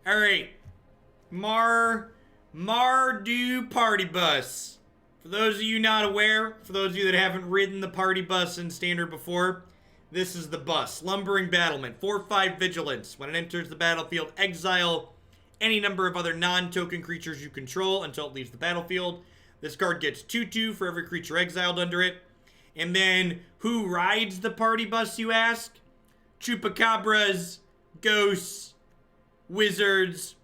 Alright. Mardu Party Bus. For those of you not aware, for those of you that haven't ridden the party bus in Standard before, this is the bus. Lumbering Battlement, 4/5 Vigilance. When it enters the battlefield, exile any number of other non-token creatures you control until it leaves the battlefield. This card gets 2/2 for every creature exiled under it. And then, who rides the party bus, you ask? Chupacabras, ghosts, wizards,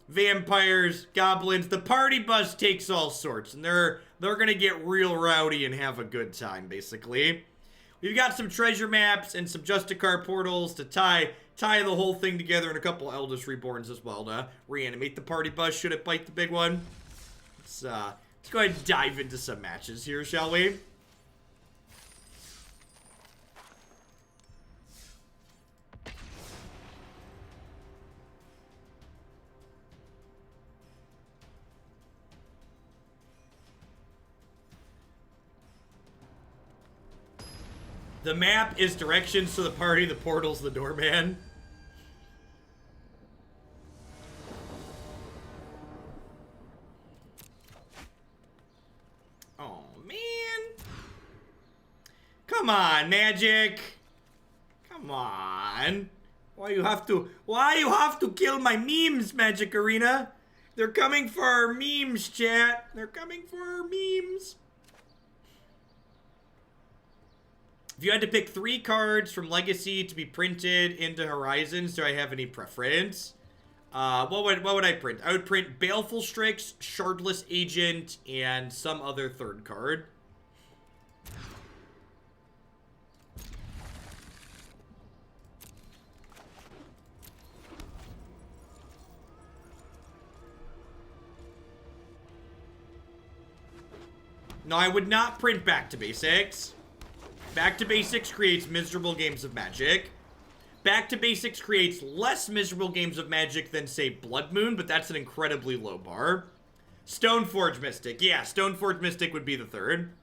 vampires, goblins. The party bus takes all sorts, and they're gonna get real rowdy and have a good time, basically. We've got some treasure maps and some Justiciar portals to tie the whole thing together, and a couple Eldest Reborns as well to reanimate the party bus should it bite the big one. Let's go ahead and dive into some matches here, shall we? The map is directions to the party, the portal's the doorman. Oh, man. Come on, Magic. Come on. Why you have to kill my memes, Magic Arena? They're coming for our memes, chat. They're coming for our memes. If you had to pick 3 cards from Legacy to be printed into Horizons, do I have any preference? What would I print? I would print Baleful Strix, Shardless Agent, and some other third card. No, I would not print Back to Basics. Back to Basics creates miserable games of Magic. Back to Basics creates less miserable games of Magic than, say, Blood Moon, but that's an incredibly low bar. Stoneforge Mystic. Yeah, Stoneforge Mystic would be the third.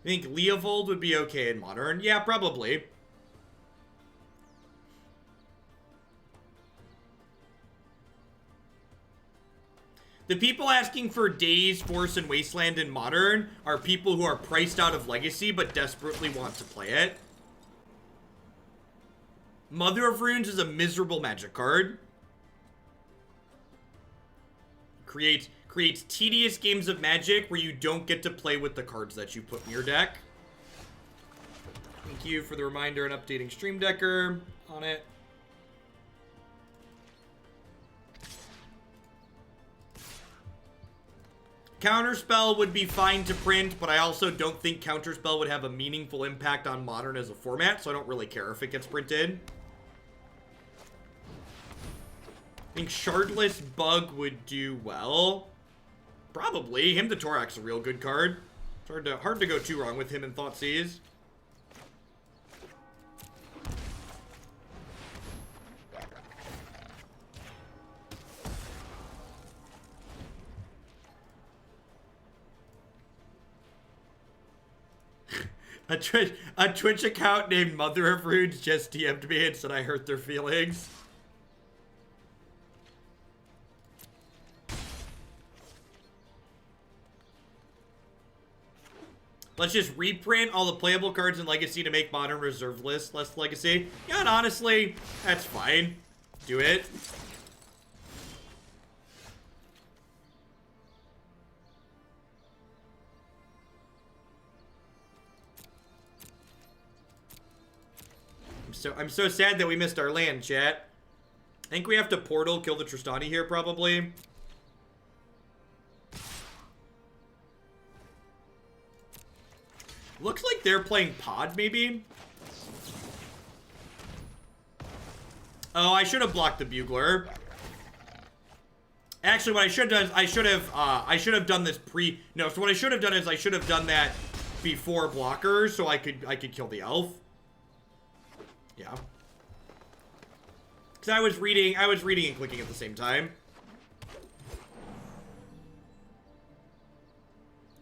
I think Leovold would be okay in Modern. Yeah, probably. The people asking for Daze, Force, and Wasteland in Modern are people who are priced out of Legacy but desperately want to play it. Mother of Runes is a miserable Magic card. Creates tedious games of Magic where you don't get to play with the cards that you put in your deck. Thank you for the reminder and updating Stream Decker on it. Counterspell would be fine to print, but I also don't think Counterspell would have a meaningful impact on Modern as a format, so I don't really care if it gets printed. I think Shardless Bug would do well. Probably. Hymn to Torak's a real good card. It's hard to go too wrong with him in Thoughtseize. A Twitch account named Mother of Runes just DM'd me and said I hurt their feelings. Let's just reprint all the playable cards in Legacy to make Modern reserve list less Legacy. Yeah, and honestly, that's fine. Do it. I'm so sad that we missed our land, chat. I think we have to portal, kill the Tristani here, probably. Looks like they're playing Pod, maybe? Oh, I should have blocked the Bugler. Actually, what I should have done is I should have done this pre... No, so what I should have done is I should have done that before blockers, so I could kill the elf. Yeah. Because I was reading and clicking at the same time.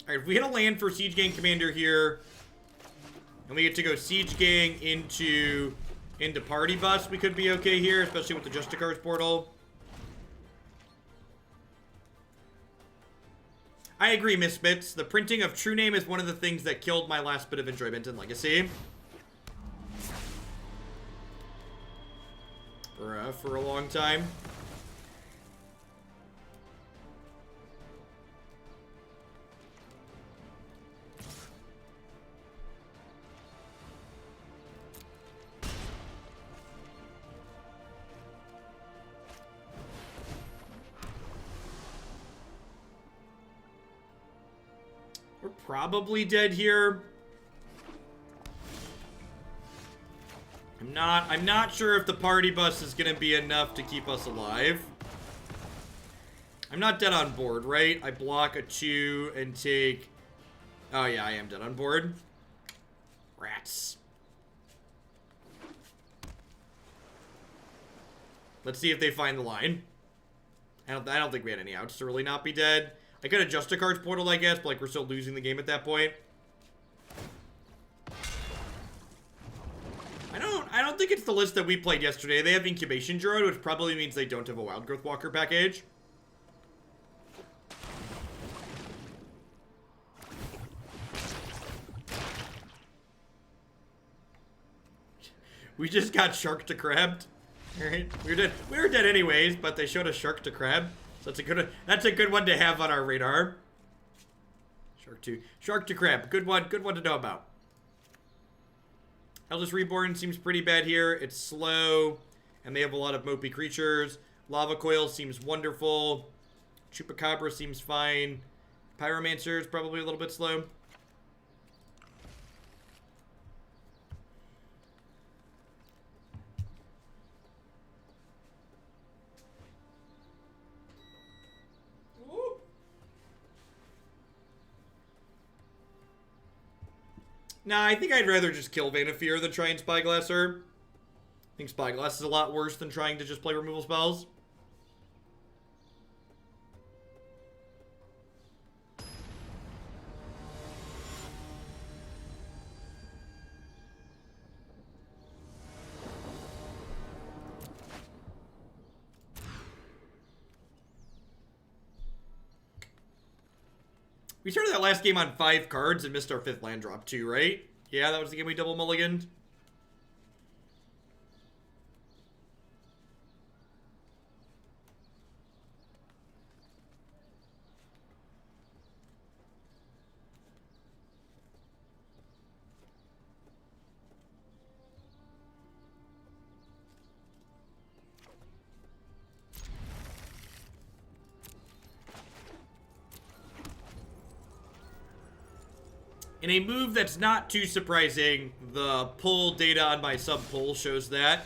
Alright, if we hit a land for Siege Gang Commander here, and we get to go Siege Gang into Party Bus, we could be okay here, especially with the Justicar's portal. I agree, Misfits. The printing of True Name is one of the things that killed my last bit of enjoyment in Legacy. For a long time. We're probably dead here. I'm not sure if the party bus is gonna be enough to keep us alive. I'm not dead on board, right? I block a 2 and take... Oh yeah, I am dead on board. Rats. Let's see if they find the line. I don't think we had any outs to really not be dead. I could adjust a card's portal, I guess, but like we're still losing the game at that point. I don't think it's the list that we played yesterday. They have Incubation Druid, which probably means they don't have a Wild Growth Walker package. We just got Shark to Crabbed. Alright, we were dead anyways, but they showed us Shark to Crab. So that's a good one to have on our radar. Shark to Crab. Good one to know about. Eldest Reborn seems pretty bad here. It's slow, and they have a lot of mopey creatures. Lava Coil seems wonderful. Chupacabra seems fine. Pyromancer is probably a little bit slow. Nah, I think I'd rather just kill Vein of Fear than try and Spyglass her. I think Spyglass is a lot worse than trying to just play removal spells. We started that last game on 5 cards and missed our 5th land drop too, right? Yeah, that was the game we double mulliganed. In a move that's not too surprising, the pull data on my sub poll shows that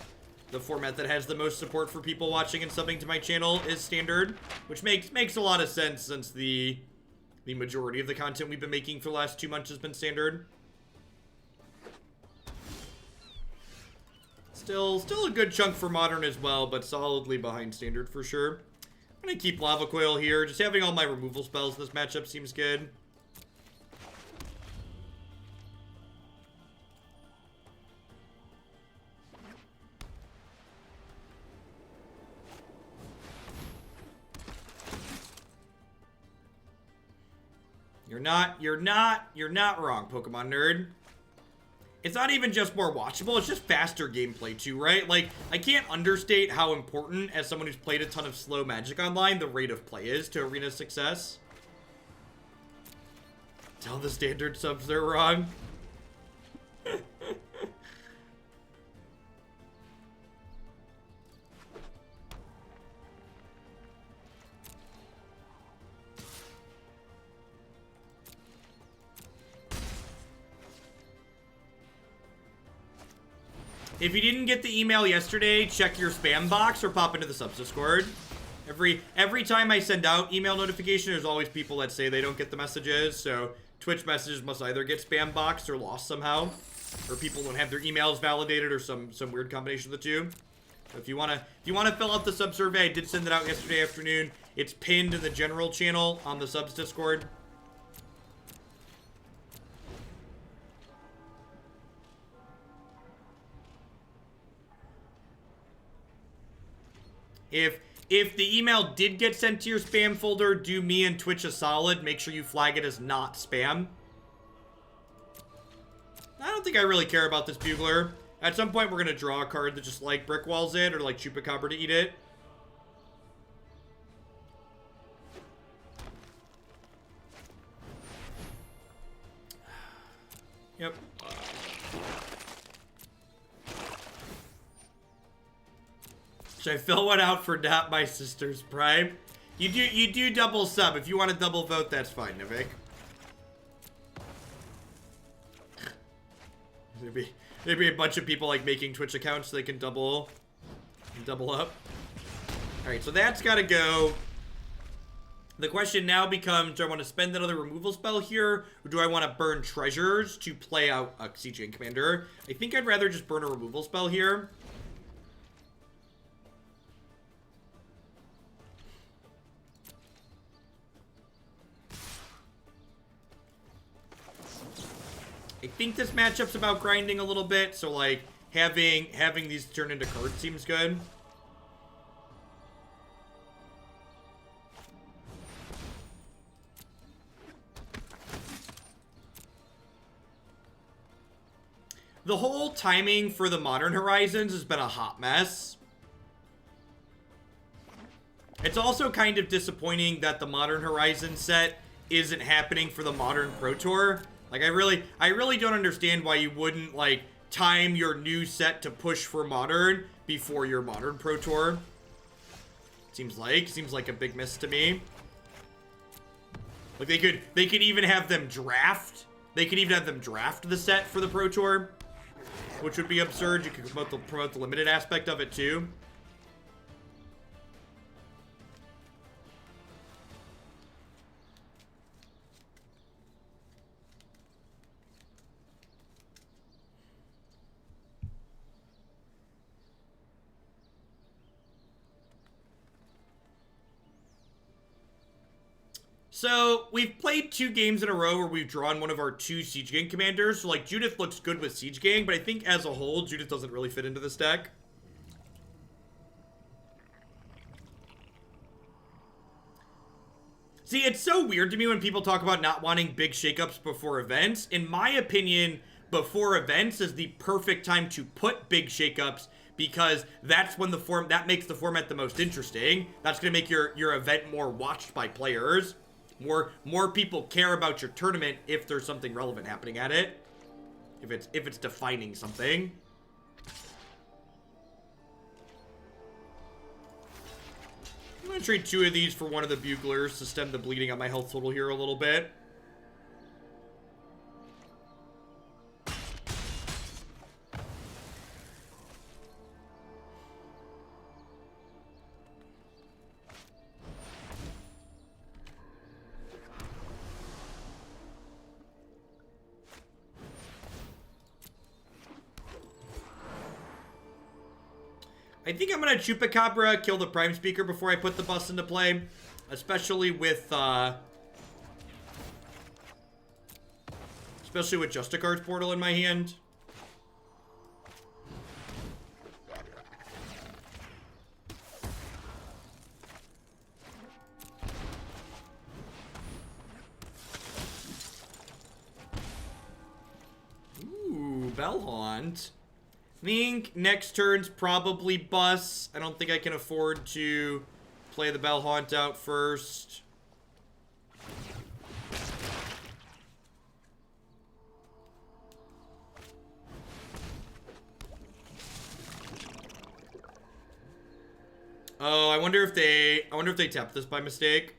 the format that has the most support for people watching and subbing to my channel is standard, which makes a lot of sense since the majority of the content we've been making for the last 2 months has been standard. Still a good chunk for modern as well, but solidly behind standard for sure. I'm gonna keep Lava Coil here. Just having all my removal spells in this matchup seems good. You're not wrong, Pokemon nerd. It's not even just more watchable, it's just faster gameplay too, right? Like, I can't understate how important, as someone who's played a ton of slow Magic Online, the rate of play is to arena success. Tell the standard subs they're wrong. If you didn't get the email yesterday, check your spam box or pop into the subs Discord. Every time I send out email notification, there's always people that say they don't get the messages. So Twitch messages must either get spam boxed or lost somehow, or people don't have their emails validated, or some weird combination of the two. So if you wanna fill out the sub survey, I did send it out yesterday afternoon. It's pinned in the general channel on the subs Discord. If the email did get sent to your spam folder, do me and Twitch a solid. Make sure you flag it as not spam. I don't think I really care about this Bugler. At some point, we're going to draw a card that just, like, brick walls it, or, like, Chupacabra to eat it. Yep. Should I fill one out for Not My Sister's Prime? You do double sub. If you want to double vote, that's fine, Nivik. There'd be a bunch of people like making Twitch accounts so they can double up. Alright, so that's gotta go. The question now becomes, do I want to spend another removal spell here, or do I want to burn treasures to play out a CGN commander? I think I'd rather just burn a removal spell here. I think this matchup's about grinding a little bit, so like having these turn into cards seems good. The whole timing for the Modern Horizons has been a hot mess. It's also kind of disappointing that the Modern Horizons set isn't happening for the Modern Pro Tour. Like, I really don't understand why you wouldn't, like, time your new set to push for Modern before your Modern Pro Tour. Seems like a big miss to me. Like, they could even have them draft. They could even have them draft the set for the Pro Tour, which would be absurd. You could promote the limited aspect of it, too. So, we've played 2 games in a row where we've drawn one of our 2 Siege Gang commanders. So, like, Judith looks good with Siege Gang, but I think as a whole, Judith doesn't really fit into this deck. See, it's so weird to me when people talk about not wanting big shakeups before events. In my opinion, before events is the perfect time to put big shakeups, because that's when that makes the format the most interesting. That's going to make your event more watched by players. More people care about your tournament if there's something relevant happening at it. If it's defining something. I'm gonna trade 2 of these for one of the Buglers to stem the bleeding on my health total here a little bit. I think I'm going to Chupacabra, kill the Prime Speaker before I put the bus into play. Especially with Justicar's Portal in my hand. Ooh, Bell-Haunt. I think next turn's probably bus. I don't think I can afford to play the Bell-Haunt out first. Oh, I wonder if they tapped this by mistake.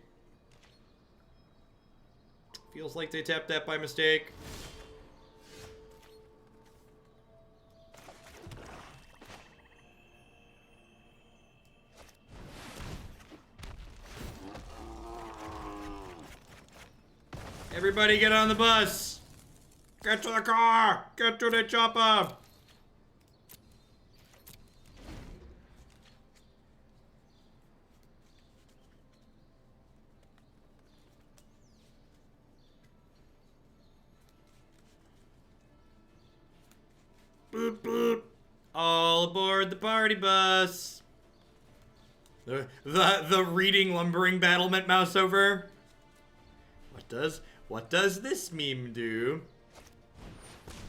Feels like they tapped that by mistake. Everybody get on the bus! Get to the car! Get to the chopper! Boop boop! All aboard the party bus! The reading Lumbering Battlement mouse over. What does this meme do?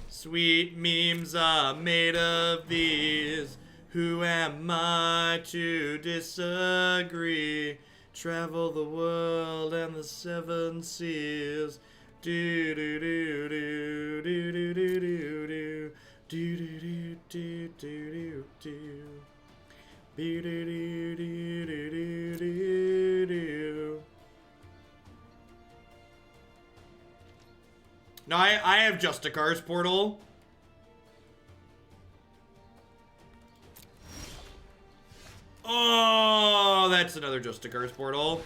Sweet memes are made of these. Who am I to disagree? Travel the world and the seven seas. Do do do do do do do do do do do do do do do. No, I have Justiciar's portal. Oh, that's another Justiciar's portal.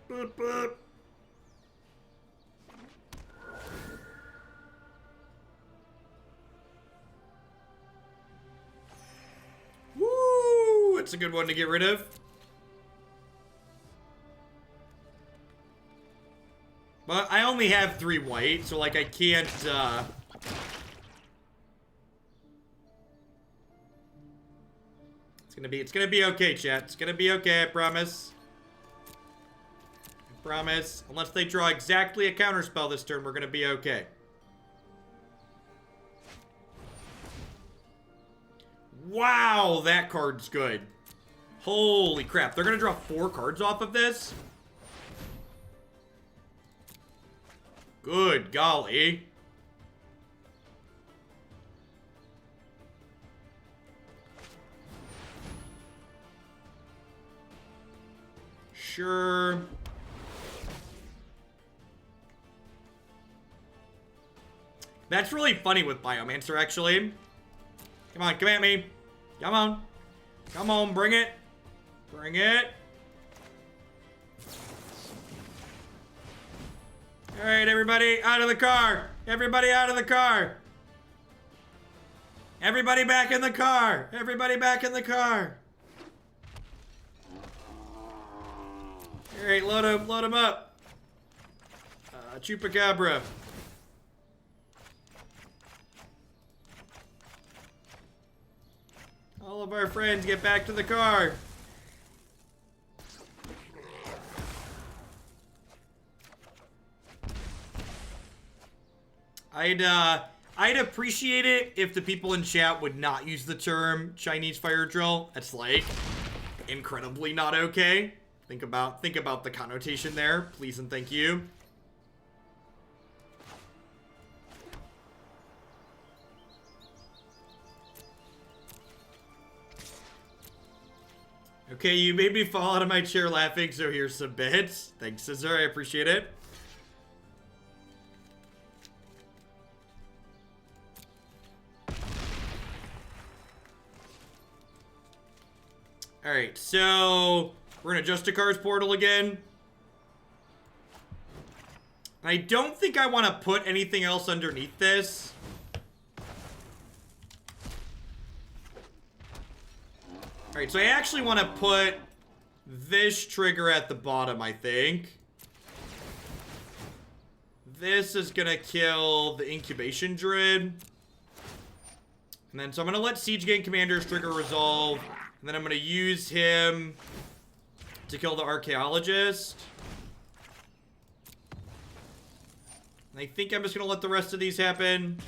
Boop, boop. Woo! It's a good one to get rid of. But I only have 3 white, so like I can't, It's gonna be okay, chat. It's gonna be okay, I promise. I promise. Unless they draw exactly a counterspell this turn, we're gonna be okay. Wow, that card's good. Holy crap, they're gonna draw 4 cards off of this? Good golly. Sure. That's really funny with Biomancer, actually. Come on, come at me. Come on. Come on, bring it. Bring it. All right, everybody out of the car. Everybody out of the car. Everybody back in the car. Everybody back in the car. All right, load him up. Chupacabra. All of our friends get back to the car. I'd appreciate it if the people in chat would not use the term Chinese fire drill. That's like incredibly not okay. Think about the connotation there, please and thank you. Okay, you made me fall out of my chair laughing, so here's some bits. Thanks, Scissor, I appreciate it. Alright, so we're gonna Justiciar's portal again. I don't think I want to put anything else underneath this. Alright, so I actually want to put this trigger at the bottom, I think. This is gonna kill the Incubation Druid. And then, so I'm gonna let Siege Gang Commander's trigger resolve. And then I'm gonna use him to kill the Archaeologist. And I think I'm just gonna let the rest of these happen.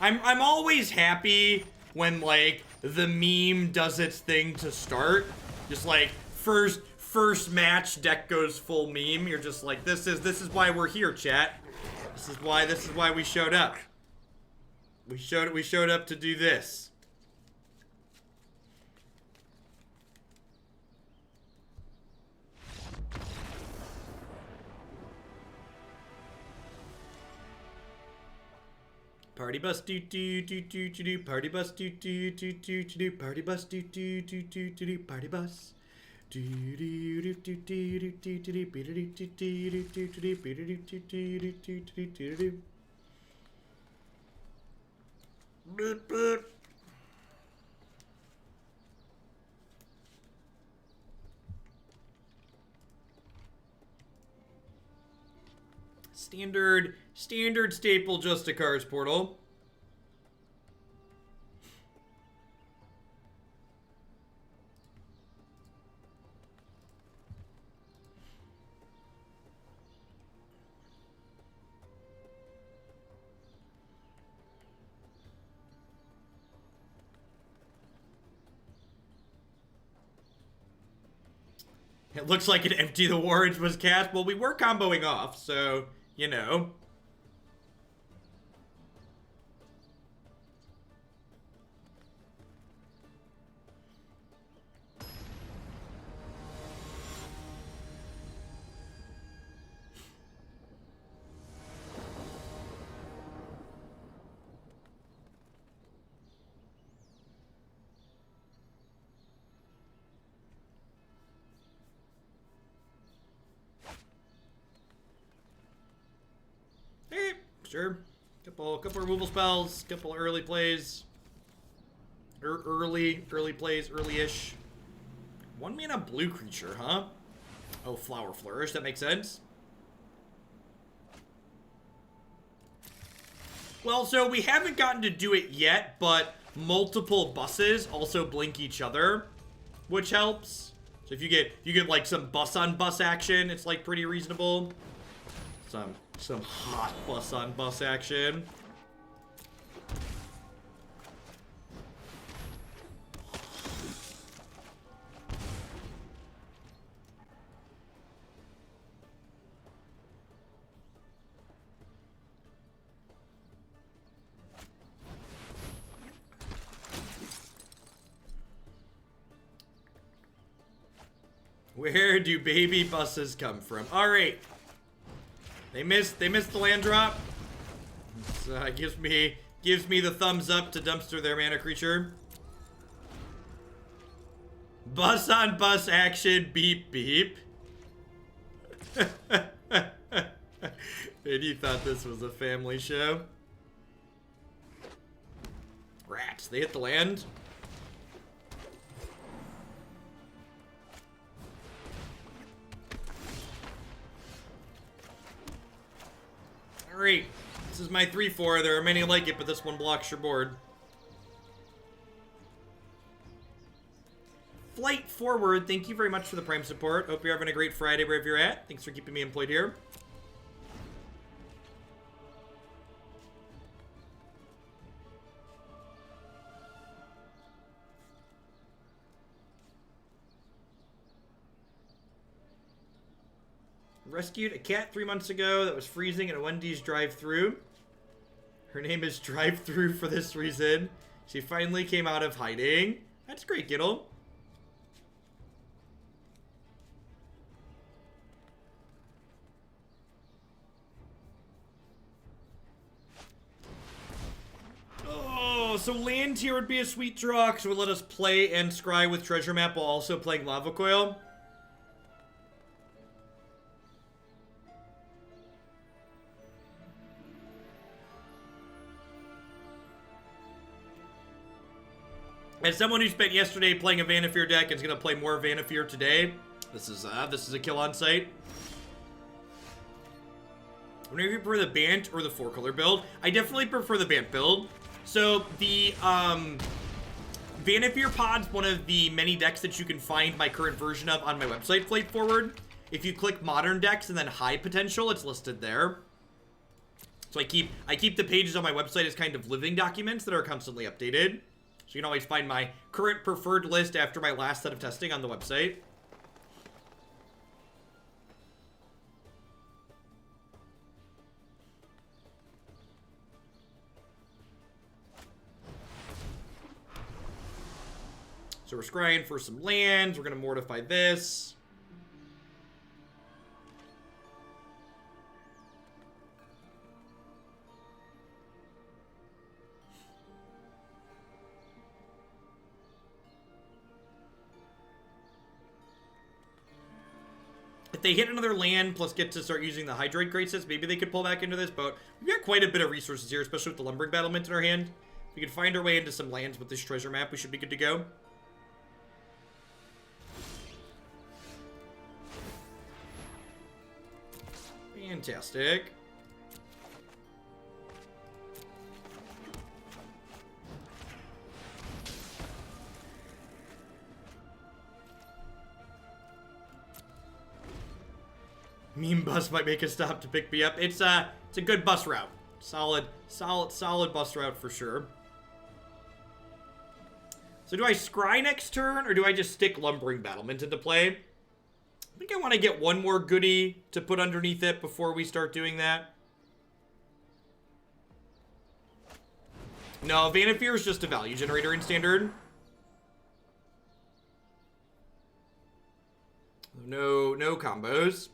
I'm always happy when like the meme does its thing to start. Just like first match deck goes full meme. You're just like, this is why we're here, chat. This is why we showed up. We showed up to do this. Party bus do do do do do do party bus do do do do do party bus do do do do do party bus do do do do do do do do do. Standard staple Justiciar's portal. It looks like an Empty the Warrage was cast. Well, we were comboing off, so, you know. Sure. Couple removal spells, couple early plays. Early plays, early-ish. 1 mana blue creature, huh? Oh, Flower Flourish, that makes sense. Well, so we haven't gotten to do it yet, but multiple buses also blink each other, which helps. So if you get like some bus on bus action, it's like pretty reasonable. Some hot bus on bus action. Where do baby buses come from? All right. They missed the land drop. So it gives me the thumbs up to dumpster their mana creature. Bus on bus action, beep beep. And you thought this was a family show? Rats, they hit the land. Alright, this is my 3-4. There are many like it, but this one blocks your board. Flight Forward, thank you very much for the Prime support. Hope you're having a great Friday wherever you're at. Thanks for keeping me employed here. Rescued a cat 3 months ago that was freezing in a Wendy's drive-thru. Her name is Drive-Thru for this reason. She finally came out of hiding. That's great, Giddle. Oh, so land here would be a sweet draw, because it would let us play and scry with Treasure Map while also playing Lava Coil. As someone who spent yesterday playing a Vanafear deck and is going to play more Vanafear today, this is a kill on sight. Whenever you prefer the Bant or the 4-color build, I definitely prefer the Bant build. So the Vanafear pod's one of the many decks that you can find my current version of on my website, Flight Forward. If you click Modern Decks and then High Potential, it's listed there. So I keep the pages on my website as kind of living documents that are constantly updated. So you can always find my current preferred list after my last set of testing on the website. So we're scrying for some lands. We're going to mortify this. If they hit another land, plus get to start using the Hydroid Great Sets, maybe they could pull back into this, but we've got quite a bit of resources here, especially with the Lumbering Battlement in our hand. If we could find our way into some lands with this treasure map, we should be good to go. Fantastic. Meme bus might make a stop to pick me up. It's a good bus route. Solid bus route for sure. So do I scry next turn, or do I just stick Lumbering Battlement into play? I think I want to get one more goodie to put underneath it before we start doing that. No, Vanafear is just a value generator in Standard. No combos.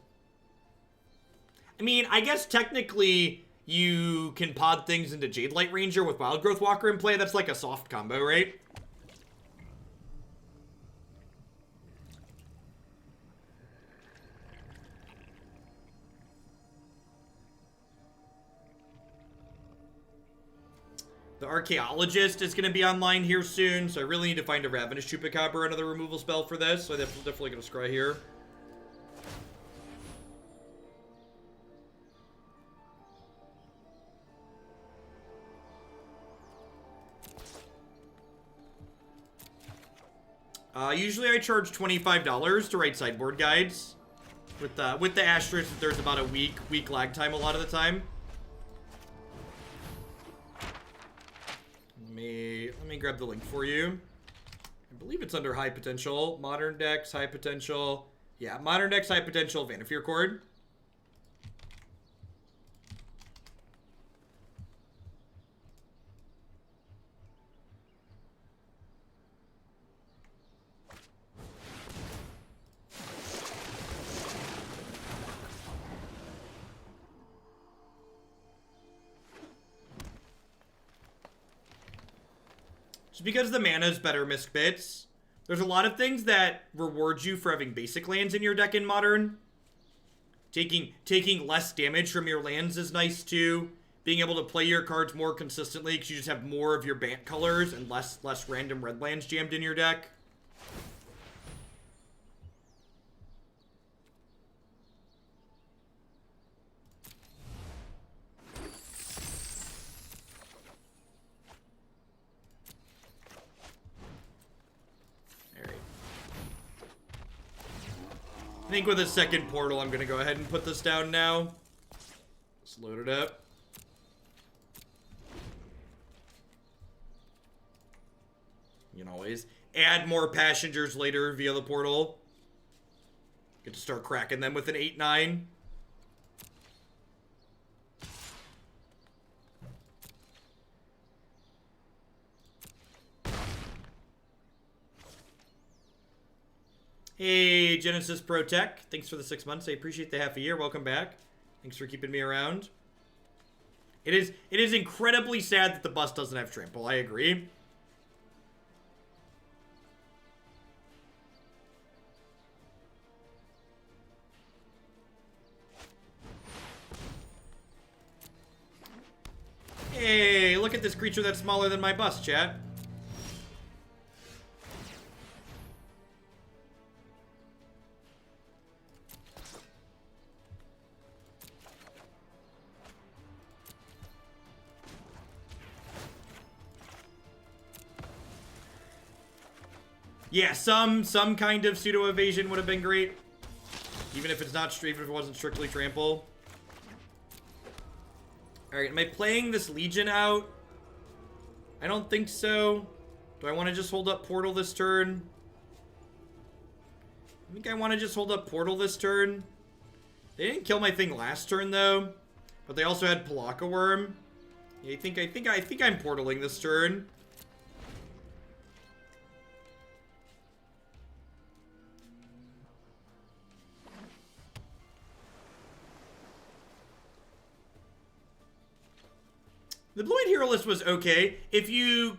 I mean, I guess technically you can pod things into Jade Light Ranger with Wild Growth Walker in play. That's like a soft combo, right? The Archaeologist is going to be online here soon, so I really need to find a Ravenous Chupacabra, another removal spell for this, so I'm definitely going to scry here. Usually I charge $25 to write sideboard guides. With the asterisk that there's about a week lag time a lot of the time. Let me grab the link for you. I believe it's under high potential. Modern decks, high potential. Yeah, modern decks, high potential, Vanafear Chord. Just because the mana is better, Misk Bits. There's a lot of things that reward you for having basic lands in your deck in Modern. Taking less damage from your lands is nice too. Being able to play your cards more consistently because you just have more of your Bant colors and less random red lands jammed in your deck. I think with a second portal, I'm going to go ahead and put this down now. Let's load it up. You can always add more passengers later via the portal. Get to start cracking them with an 8-9. Hey, Genesis Pro Tech. Thanks for the 6 months. I appreciate the half a year. Welcome back. Thanks for keeping me around. It is incredibly sad that the bus doesn't have trample. I agree. Hey, look at this creature that's smaller than my bus, chat. Yeah, some kind of pseudo evasion would have been great, even if it wasn't strictly trample. All right, am I playing this Legion out? I don't think so. Do I want to just hold up Portal this turn? I think I want to just hold up Portal this turn. They didn't kill my thing last turn though, but they also had Palaka Worm. Yeah, I think I'm portaling this turn. The Blue-Eyed Hero list was okay. If you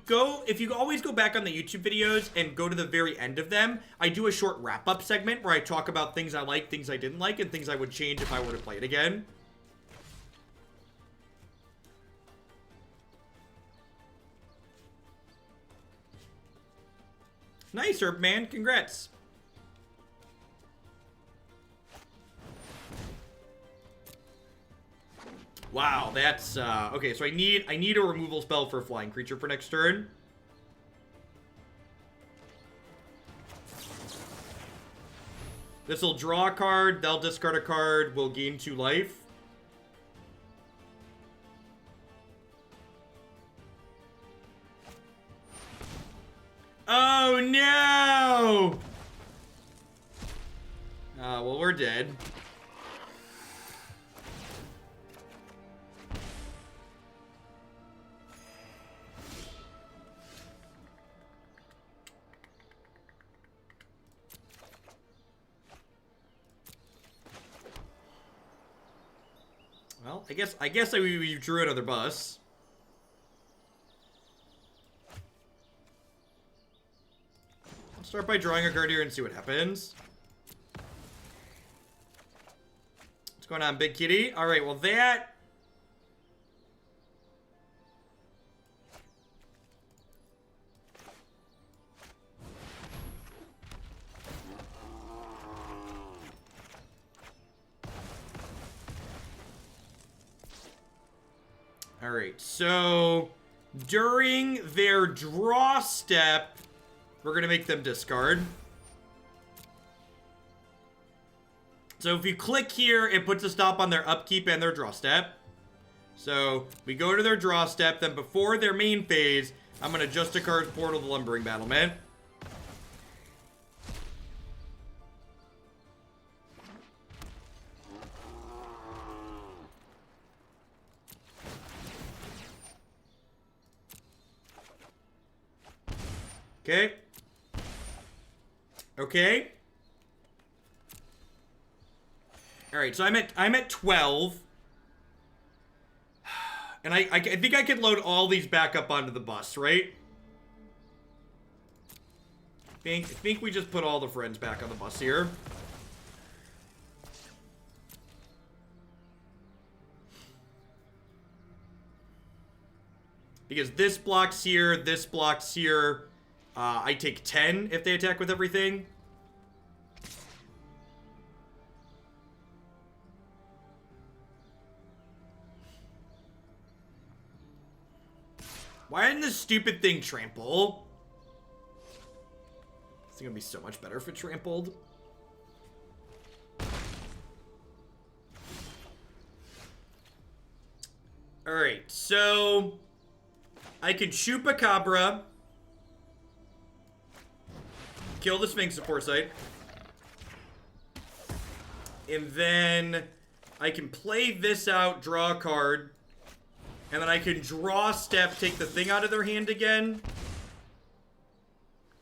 always go back on the YouTube videos and go to the very end of them, I do a short wrap-up segment where I talk about things I like, things I didn't like, and things I would change if I were to play it again. Nice, Herb Man. Congrats. Wow, that's okay. So I need a removal spell for a flying creature for next turn. This will draw a card, they'll discard a card, we'll gain 2 life. Oh no! Well, we're dead. Well, I guess we drew another bus. I'll start by drawing a card here and see what happens. What's going on, Big Kitty? All right, well that... Alright, so during their draw step, we're going to make them discard. So if you click here, it puts a stop on their upkeep and their draw step. So we go to their draw step, then before their main phase, I'm going to Justiciar's Portal to Lumbering Battlement. Okay. Okay. All right, so I'm at 12. And I think I could load all these back up onto the bus, right? I think we just put all the friends back on the bus here. Because this blocks here, this blocks here. I take 10 if they attack with everything. Why didn't this stupid thing trample? It's gonna be so much better if it trampled. Alright, so I can Chupacabra. Kill the Sphinx of Foresight. And then I can play this out, draw a card. And then I can draw step, take the thing out of their hand again.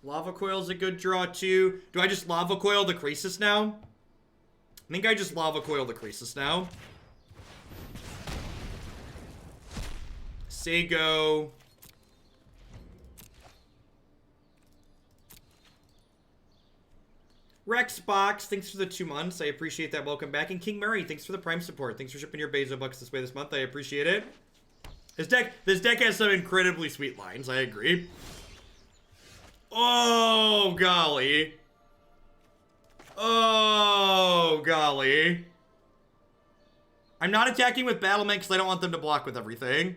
Lava Coil's a good draw too. Do I just Lava Coil the Crisis now? I think I just Lava Coil the Crisis now. Sago. Rexbox, thanks for the 2 months. I appreciate that. Welcome back. And King Murray, thanks for the Prime support. Thanks for shipping your Bezo bucks this way this month. I appreciate it. This deck has some incredibly sweet lines. I agree. Oh, golly. Oh, golly. I'm not attacking with Battlement because I don't want them to block with everything.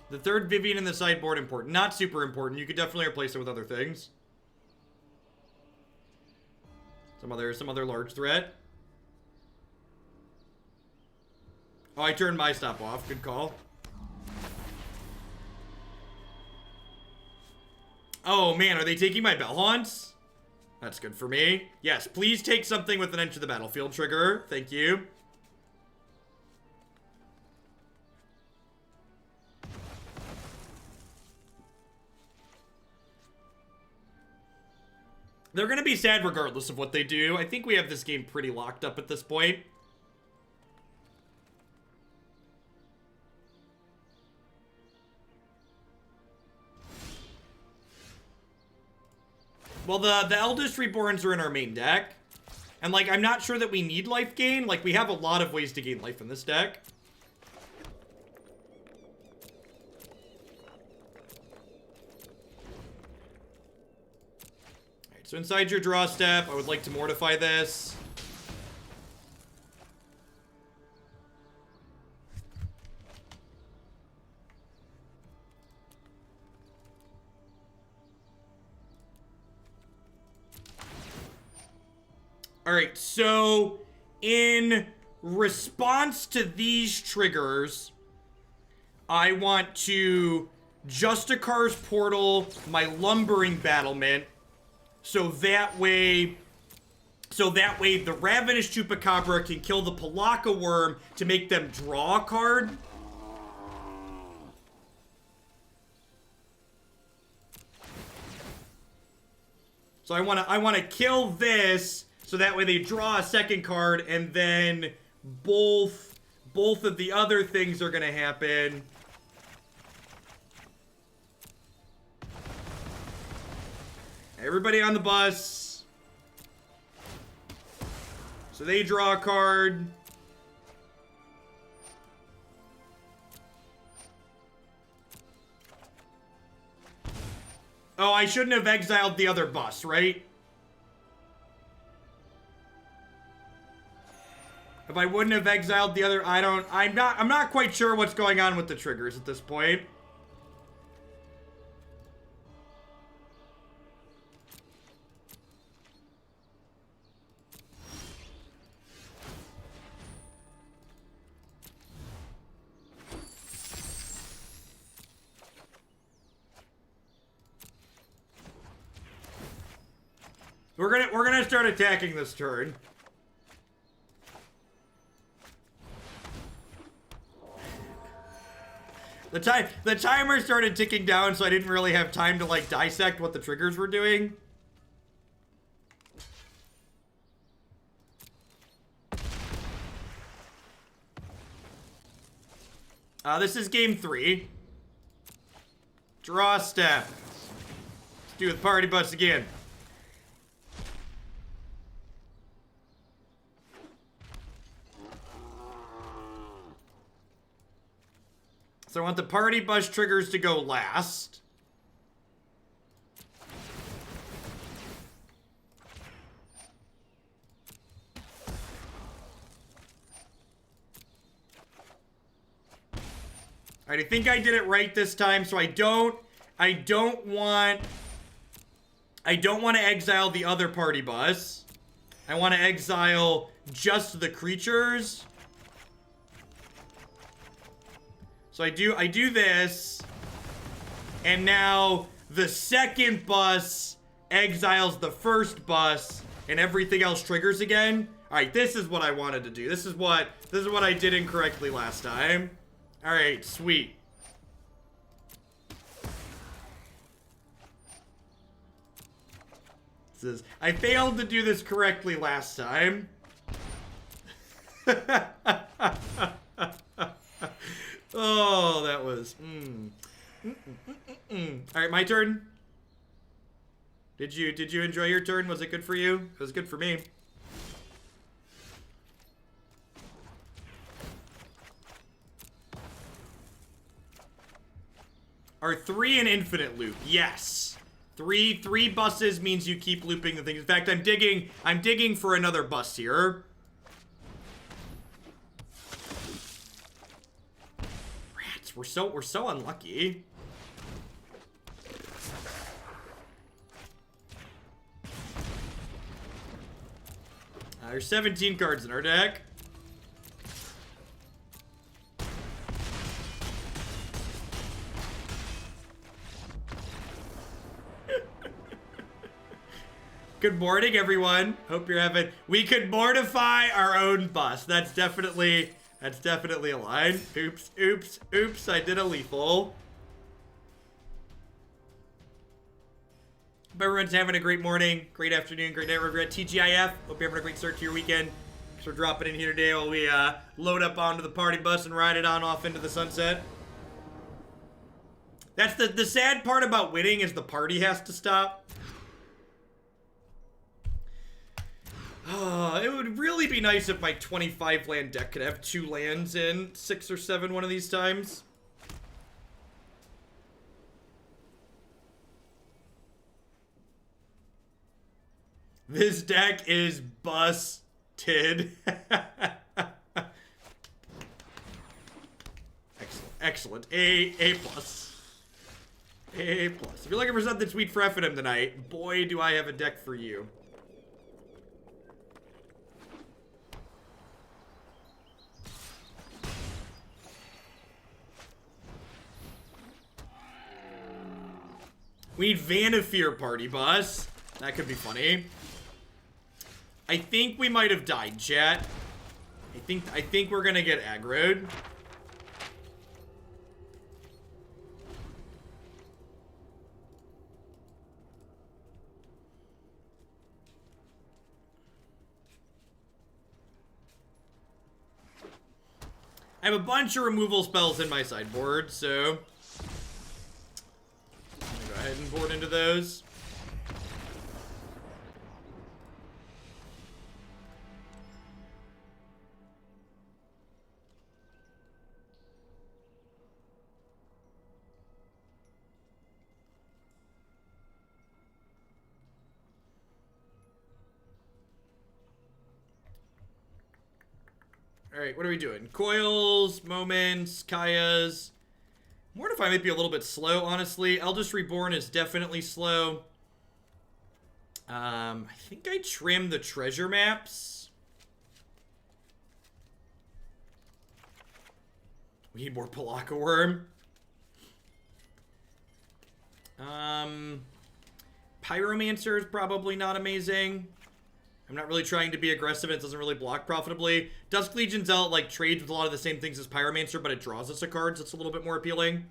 The third Vivian in the sideboard important. Not super important. You could definitely replace it with other things. Some other large threat. Oh, I turned my stop off. Good call. Oh man, are they taking my Bell-Haunts? That's good for me. Yes, please take something with an Enter the Battlefield trigger. Thank you. They're going to be sad regardless of what they do. I think we have this game pretty locked up at this point. Well, the Eldest Reborns are in our main deck. And, like, I'm not sure that we need life gain. Like, we have a lot of ways to gain life in this deck. Alright, so inside your draw step, I would like to mortify this. Alright, so in response to these triggers, I want to Justiciar's Portal my Lumbering Battlement, so that way the Ravenous Chupacabra can kill the Palaka Worm to make them draw a card. So I want to kill this, so that way they draw a second card, and then both of the other things are gonna happen. Everybody on the bus. So they draw a card. Oh, I shouldn't have exiled the other bus, right? If I wouldn't have exiled the other, I'm not quite sure what's going on with the triggers at this point. We're gonna start attacking this turn. The timer started ticking down, so I didn't really have time to, like, dissect what the triggers were doing. This is game 3. Draw step. Let's do the party bus again. So I want the party bus triggers to go last. Alright, I think I did it right this time, so I don't want to exile the other party bus. I want to exile just the creatures. So I do this, and now the second bus exiles the first bus, and everything else triggers again. All right, this is what I wanted to do. This is what I did incorrectly last time. All right, sweet. I failed to do this correctly last time. Oh, that was... Alright, my turn. Did you enjoy your turn? Was it good for you? It was good for me. Are 3 an infinite loop? Yes. Three buses means you keep looping the things. In fact, I'm digging for another bus here. We're so unlucky. There's 17 cards in our deck. Good morning, everyone. Hope you're having... We could mortify our own bus. That's definitely a line. Oops, I did a lethal. Hope everyone's having a great morning, great afternoon, great night. We're at TGIF. Hope you're having a great start to your weekend. So we're dropping in here today while we load up onto the party bus and ride it on off into the sunset. That's the sad part about winning is the party has to stop. really be nice if my 25 land deck could have 2 lands in 6 or 7 one of these times. This deck is busted. Excellent. A plus. A plus. If you're looking for something sweet for F&M tonight, boy, do I have a deck for you. We need Vanifear Party Bus. That could be funny. I think we might have died, chat. I think we're gonna get aggroed. I have a bunch of removal spells in my sideboard, so I'm gonna go ahead and board into those. Alright, what are we doing? Coils, Moments, Kaya's. Mortify might be a little bit slow, honestly. Eldest Reborn is definitely slow. I think I trimmed the treasure maps. We need more Palaka Worm. Pyromancer is probably not amazing. I'm not really trying to be aggressive. It doesn't really block profitably. Dusk Legion Zealot, like, trades with a lot of the same things as Pyromancer, but it draws us a card, so it's a little bit more appealing.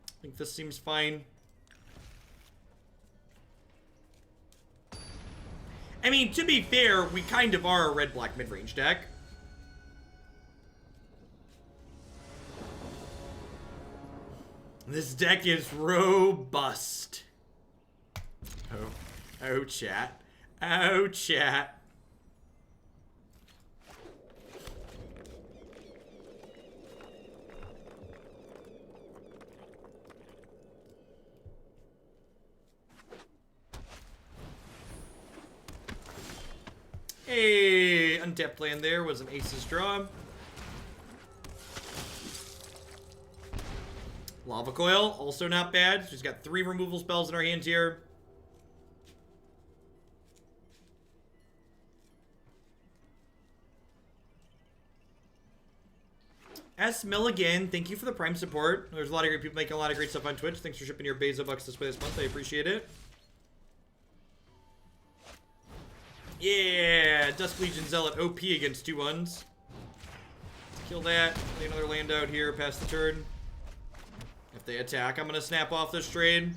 I think this seems fine. I mean, to be fair, we kind of are a red-black mid-range deck. This deck is robust. Oh, chat. Oh, chat. Hey, untapped land there was an ace's draw. Lava Coil, also not bad. She's got 3 removal spells in our hands here. S. Milligan, thank you for the Prime support. There's a lot of great people making a lot of great stuff on Twitch. Thanks for shipping your Bezo bucks this way this month. I appreciate it. Yeah, Dusk Legion Zealot OP against 2/1s. Kill that. Lay another land out here past the turn. If they attack, I'm going to snap off this trade.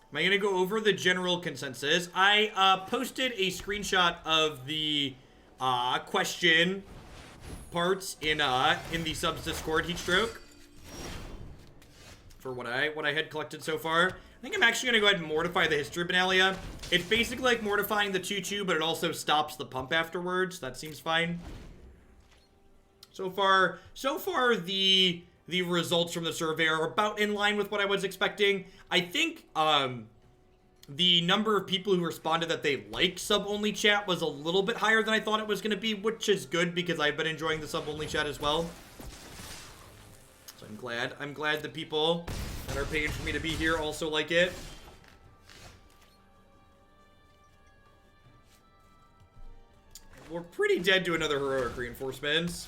Am I going to go over the general consensus? I posted a screenshot of the question parts in the subs Discord heatstroke for what I had collected so far. I think I'm actually going to go ahead and mortify the History Benalia. It's basically like mortifying the 2/2, but it also stops the pump afterwards. That seems fine. So far the results from the survey are about in line with what I was expecting. I think the number of people who responded that they like sub-only chat was a little bit higher than I thought it was going to be, which is good because I've been enjoying the sub-only chat as well. So I'm glad the people that are paying for me to be here also like it. We're pretty dead to another heroic reinforcements.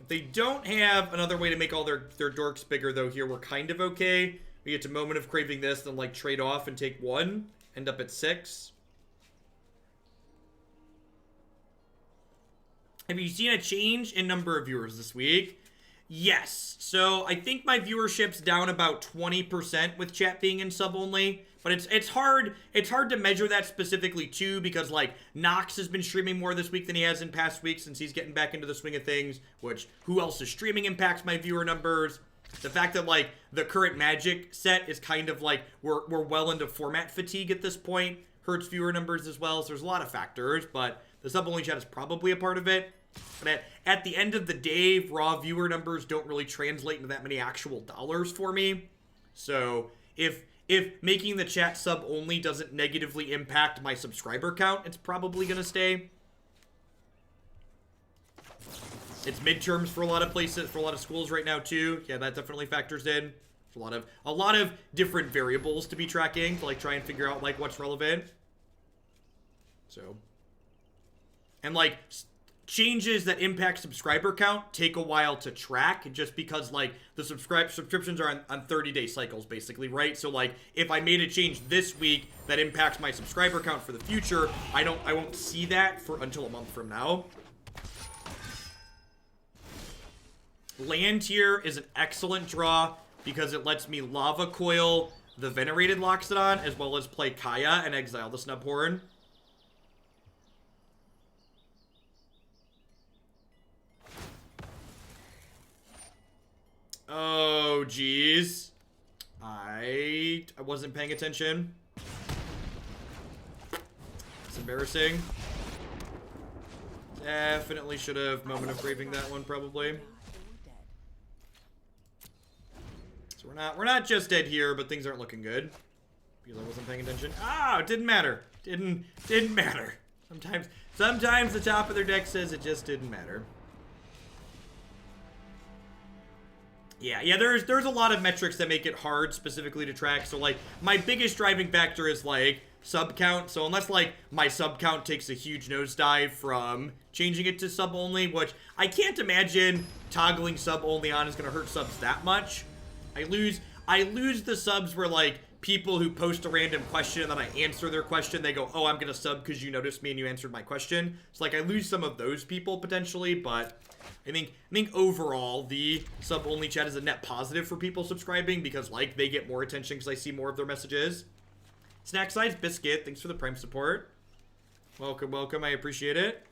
If they don't have another way to make all their dorks bigger, though, here, we're kind of okay. We get to Moment of Craving this, then, like, trade off and take 1. End up at 6. Have you seen a change in number of viewers this week? Yes. So, I think my viewership's down about 20% with chat being in sub-only. But it's hard to measure that specifically, too, because, like, Nox has been streaming more this week than he has in past weeks since he's getting back into the swing of things, which, who else is streaming impacts my viewer numbers. The fact that, like, the current Magic set is kind of like, we're well into format fatigue at this point, hurts viewer numbers as well, so there's a lot of factors, but the sub-only chat is probably a part of it. But at the end of the day, raw viewer numbers don't really translate into that many actual dollars for me. So, if making the chat sub-only doesn't negatively impact my subscriber count, it's probably gonna stay. It's midterms for a lot of places, for a lot of schools right now too. Yeah, that definitely factors in. There's a lot of different variables to be tracking to, like, try and figure out, like, what's relevant. So, and, like, changes that impact subscriber count take a while to track, just because, like, the subscriptions are on 30-day cycles, basically, right? So, like, if I made a change this week that impacts my subscriber count for the future, I won't see that until a month from now. Land here is an excellent draw because it lets me Lava Coil the Venerated Loxodon, as well as play Kaya and exile the Snubhorn. Oh, jeez. I wasn't paying attention. It's embarrassing. Definitely should have Moment of Craving that one, probably. So we're not just dead here, but things aren't looking good because I wasn't paying attention. Ah, it didn't matter. Didn't matter. Sometimes the top of their deck says it just didn't matter. Yeah, there's a lot of metrics that make it hard specifically to track. So, like, my biggest driving factor is, like, sub count. So unless, like, my sub count takes a huge nosedive from changing it to sub only, which I can't imagine toggling sub only on is going to hurt subs that much. I lose the subs where, like, people who post a random question and then I answer their question, they go, oh, I'm gonna sub because you noticed me and you answered my question. So, like, I lose some of those people potentially, but I think overall the sub-only chat is a net positive for people subscribing because, like, they get more attention because I see more of their messages. Snack Size Biscuit, thanks for the Prime support. Welcome, I appreciate it.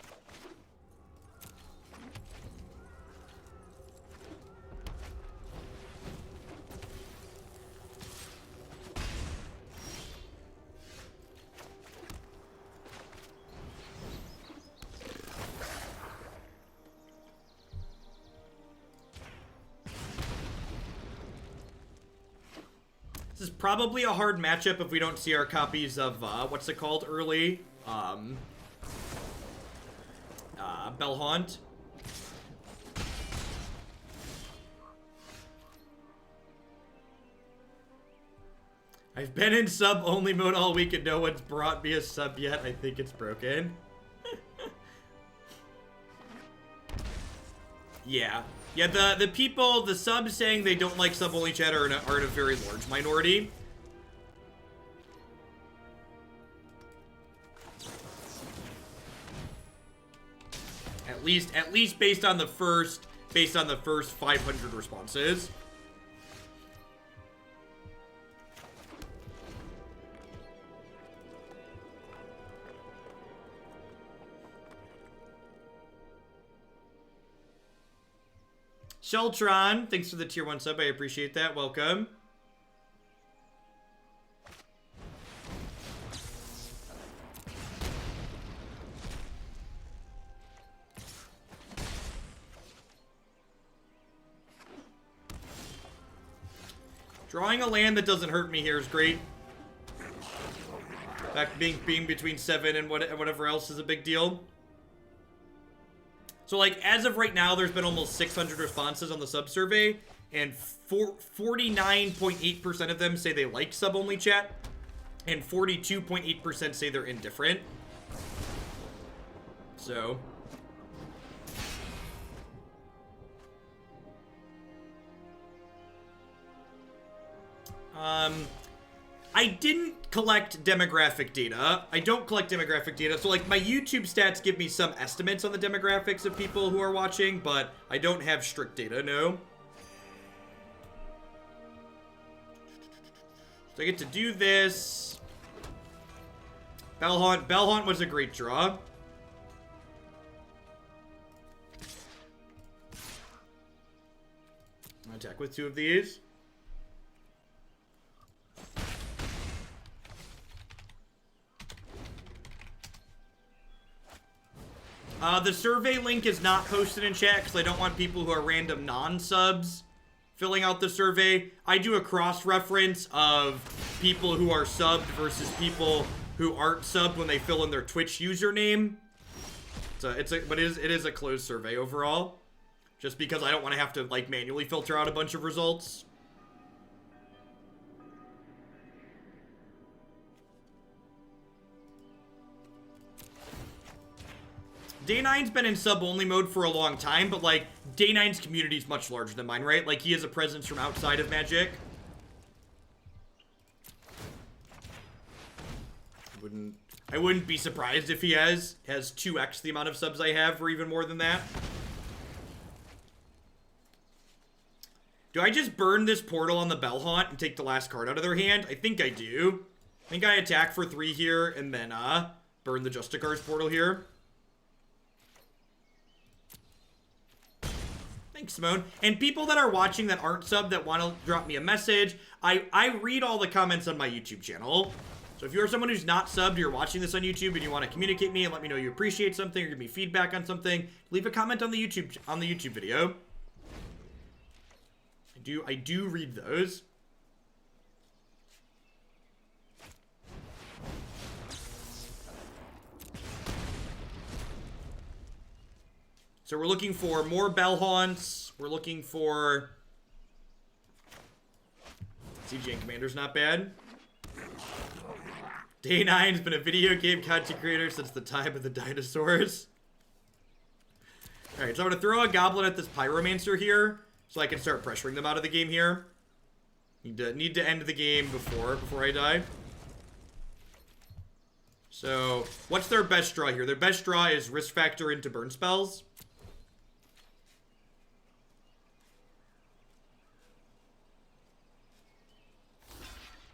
This is probably a hard matchup if we don't see our copies of, what's it called, early? Bell-Haunt. I've been in sub-only mode all week and no one's brought me a sub yet. I think it's broken. Yeah. Yeah, the subs saying they don't like sub-only chat are in a very large minority. At least based on the first 500 responses. Sheltron, thanks for the tier 1 sub. I appreciate that. Welcome. Drawing a land that doesn't hurt me here is great. In fact, being between 7 and whatever else is a big deal. So, like, as of right now, there's been almost 600 responses on the sub survey, and 49.8% of them say they like sub-only chat, and 42.8% say they're indifferent. So, I didn't collect demographic data. I don't collect demographic data. So, like, my YouTube stats give me some estimates on the demographics of people who are watching, but I don't have strict data, no. So I get to do this. Bell-Haunt was a great draw. Attack deck with 2 of these. The survey link is not posted in chat because I don't want people who are random non-subs filling out the survey. I do a cross-reference of people who are subbed versus people who aren't subbed when they fill in their Twitch username. But it is a closed survey overall, just because I don't want to have to like manually filter out a bunch of results. Day 9's been in sub-only mode for a long time, but, like, Day 9's community is much larger than mine, right? Like, he has a presence from outside of Magic. I wouldn't be surprised if he has 2x the amount of subs I have, or even more than that. Do I just burn this portal on the Bell-Haunt and take the last card out of their hand? I think I do. I think I attack for 3 here, and then, burn the Justiciar's portal here. Thanks, Simone. And people that are watching that aren't subbed that want to drop me a message, I read all the comments on my YouTube channel. So if you're someone who's not subbed, you're watching this on YouTube, and you want to communicate me and let me know you appreciate something or give me feedback on something, leave a comment on the YouTube video. I do read those. So we're looking for more Bell-Haunts. We're looking for... CGN Commander's not bad. Day 9 has been a video game content creator since the time of the dinosaurs. Alright, so I'm going to throw a goblin at this Pyromancer here, so I can start pressuring them out of the game here. Need to end the game before I die. So, what's their best draw here? Their best draw is risk factor into burn spells.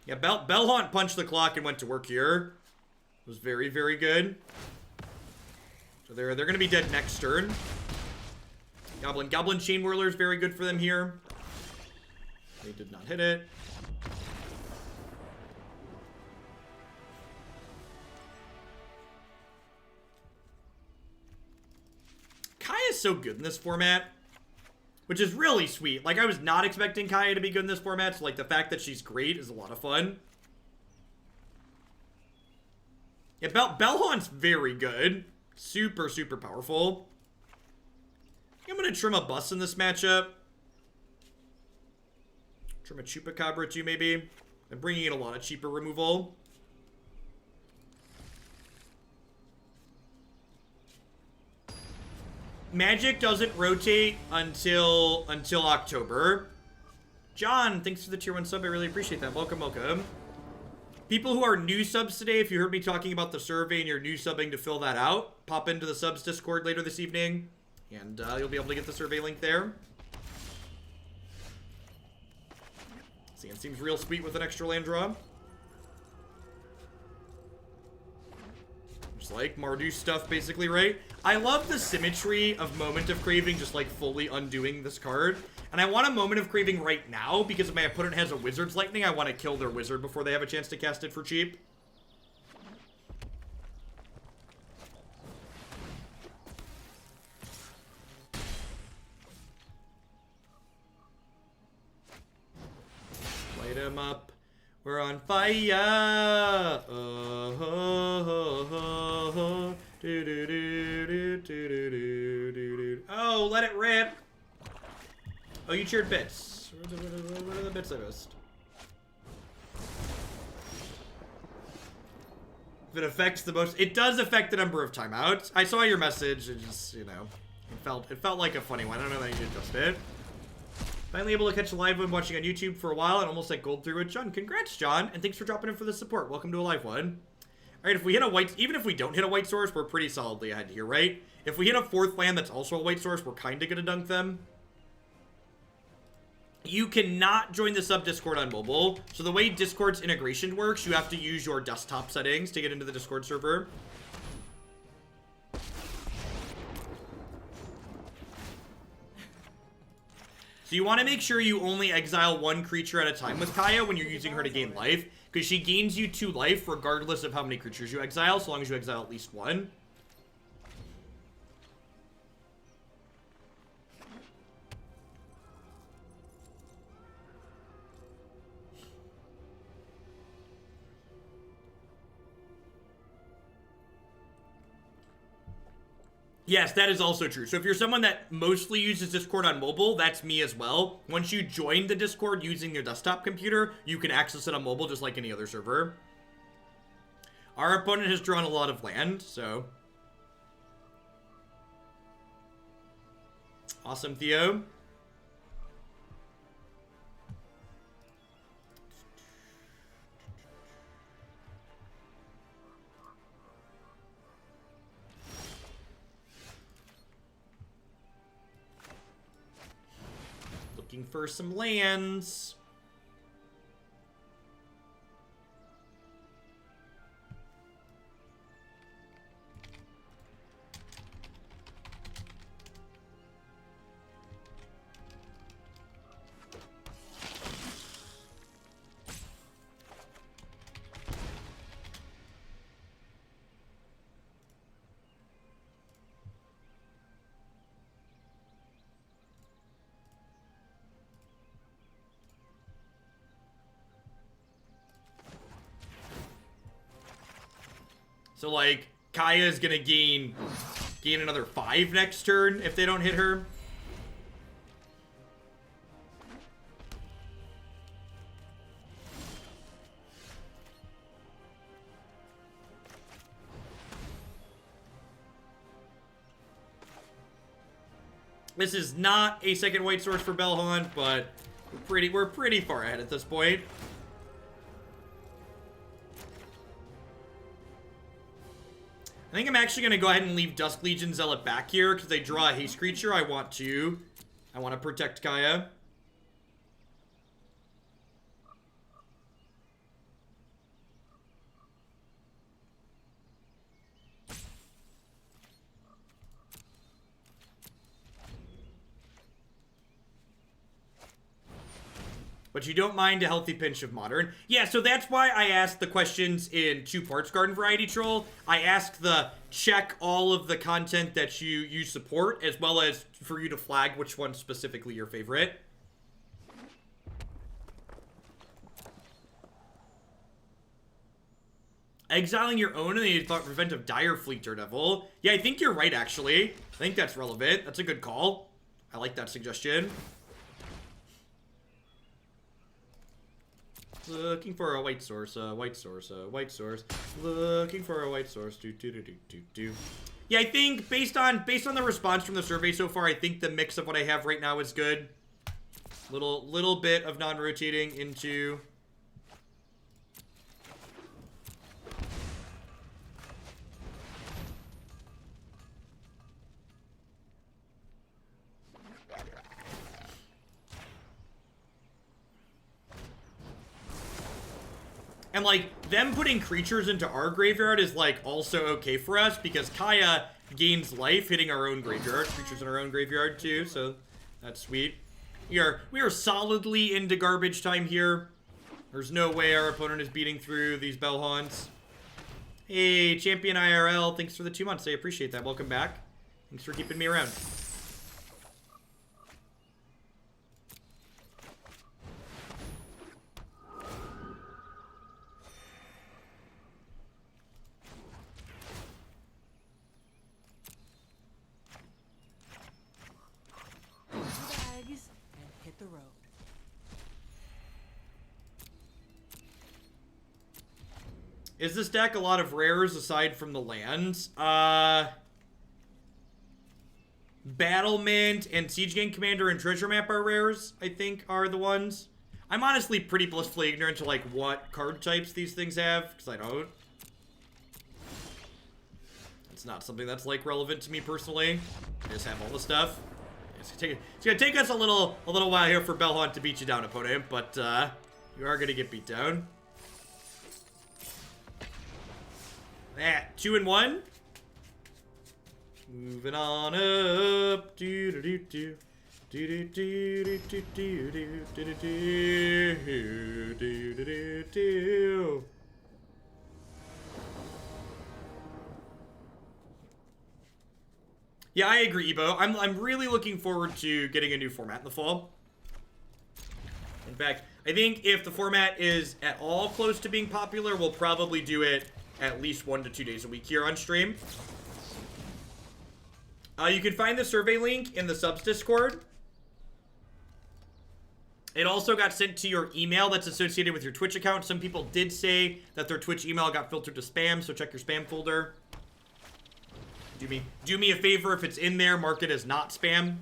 Yeah, Bell-Haunt punched the clock and went to work here. It was very, very good. So they're going to be dead next turn. Goblin Chain Whirler is very good for them here. They did not hit it. Kaya's so good in this format, which is really sweet. Like, I was not expecting Kaya to be good in this format, so, like, the fact that she's great is a lot of fun. Yeah, Bell-Haunt's very good. Super, super powerful. I think I'm going to trim a bus in this matchup. Trim a Chupacabra, too, maybe. I'm bringing in a lot of cheaper removal. Magic doesn't rotate until October. John, thanks for the tier 1 sub. I really appreciate that. Welcome, welcome. People who are new subs today, if you heard me talking about the survey and you're new subbing to fill that out, pop into the subs Discord later this evening, and you'll be able to get the survey link there. See, it seems real sweet with an extra land draw. Just like Mardu stuff, basically, right? I love the symmetry of Moment of Craving just, like, fully undoing this card. And I want a Moment of Craving right now, because if my opponent has a Wizard's Lightning, I want to kill their Wizard before they have a chance to cast it for cheap. Light him up. We're on fire. Oh, let it rip. Oh, you cheered bits. What are the bits I missed? If it affects the most, it does affect the number of timeouts. I saw your message. It just, you know, it felt like a funny one. I don't know that you adjust it. Finally able to catch a live one watching on YouTube for a while and almost like gold through it. John, congrats, John, and thanks for dropping in for the support. Welcome to a live one. All right, if we hit a white, even if we don't hit a white source, we're pretty solidly ahead here, right? If we hit a 4th land that's also a white source, we're kind of gonna dunk them. You cannot join the sub Discord on mobile. So the way Discord's integration works, you have to use your desktop settings to get into the Discord server. So you want to make sure you only exile one creature at a time with Kaya when you're using her to gain life, because she gains you 2 life regardless of how many creatures you exile, so long as you exile at least 1. Yes, that is also true. So if you're someone that mostly uses Discord on mobile, that's me as well. Once you join the Discord using your desktop computer, you can access it on mobile just like any other server. Our opponent has drawn a lot of land, so... Awesome, Theo. Looking for some lands. So, like, Kaya's gonna gain another 5 next turn if they don't hit her. This is not a second white source for Bell-Haunt, but we're pretty far ahead at this point. I think I'm actually going to go ahead and leave Dusk Legion Zealot back here because they draw a haste creature. I want to protect Kaya. But you don't mind a healthy pinch of Modern. Yeah, so that's why I asked the questions in 2 parts, Garden Variety Troll. I asked the check all of the content that you support, as well as for you to flag which one's specifically your favorite. Exiling your own in the event of Dire Fleet Daredevil. Yeah, I think you're right, actually. I think that's relevant. That's a good call. I like that suggestion. Looking for a white source, white source, white source. Looking for a white source. Yeah, I think based on the response from the survey so far, I think the mix of what I have right now is good. Little bit of non-rotating into. And, like, them putting creatures into our graveyard is, like, also okay for us because Kaya gains life hitting our own graveyard. Creatures in our own graveyard, too, so that's sweet. We are solidly into garbage time here. There's no way our opponent is beating through these Bell-Haunts. Hey, Champion IRL, thanks for the 2 months. I appreciate that. Welcome back. Thanks for keeping me around. Is this deck a lot of rares aside from the lands? Battlement and Siege Gang Commander and Treasure Map are rares, I think, are the ones. I'm honestly pretty blissfully ignorant to, like, what card types these things have, because I don't. It's not something that's, like, relevant to me personally. I just have all the stuff. It's gonna take us a little while here for Bell-Haunt to beat you down, opponent, but, you are gonna get beat down. 2-1. Moving on up. Yeah, I agree, Ebo. I'm really looking forward to getting a new format in the fall. In fact, I think if the format is at all close to being popular, we'll probably do it at least 1 to 2 days a week here on stream. You can find the survey link in the subs Discord. It also got sent to your email that's associated with your Twitch account. Some people did say that their Twitch email got filtered to spam, so check your spam folder. Do me a favor, if it's in there, mark it as not spam.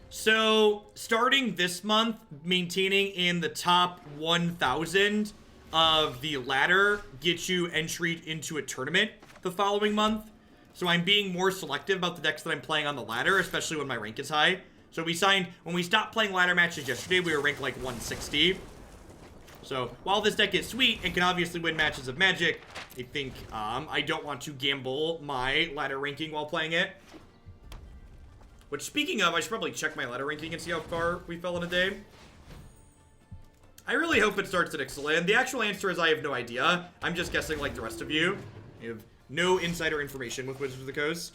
So, starting this month, maintaining in the top 1,000 of the ladder gets you entry into a tournament the following month. So I'm being more selective about the decks that I'm playing on the ladder, especially when my rank is high. So when we stopped playing ladder matches yesterday, we were ranked like 160. So while this deck is sweet and can obviously win matches of Magic, I think I don't want to gamble my ladder ranking while playing it. Which, speaking of, I should probably check my ladder ranking and see how far we fell in a day. I really hope it starts at Ixalan. The actual answer is I have no idea. I'm just guessing like the rest of you. I have no insider information with Wizards of the Coast.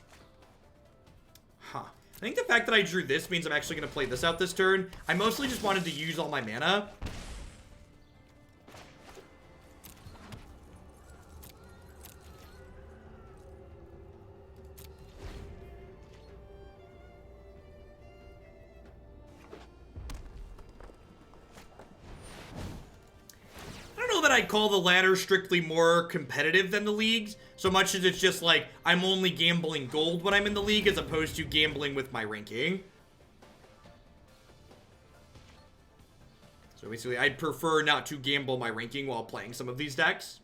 Huh. I think the fact that I drew this means I'm actually going to play this out this turn. I mostly just wanted to use all my mana. That I'd call the ladder strictly more competitive than the leagues, so much as it's just like I'm only gambling gold when I'm in the league as opposed to gambling with my ranking. So basically I'd prefer not to gamble my ranking while playing some of these decks.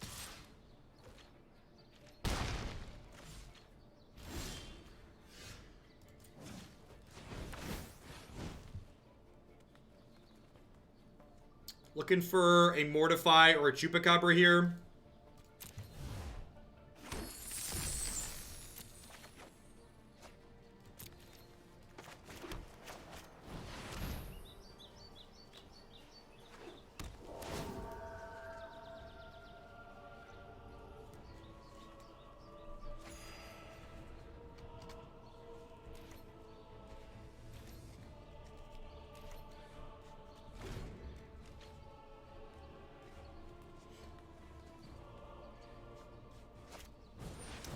Looking for a Mortify or a Chupacabra here.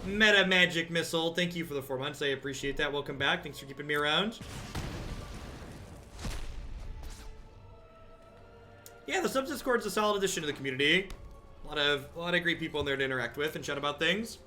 Meta Magic Missile, thank you for the 4 months. I appreciate that. Welcome back. Thanks for keeping me around. Yeah, the subs Discord's a solid addition to the community. A lot of great people in there to interact with and chat about things.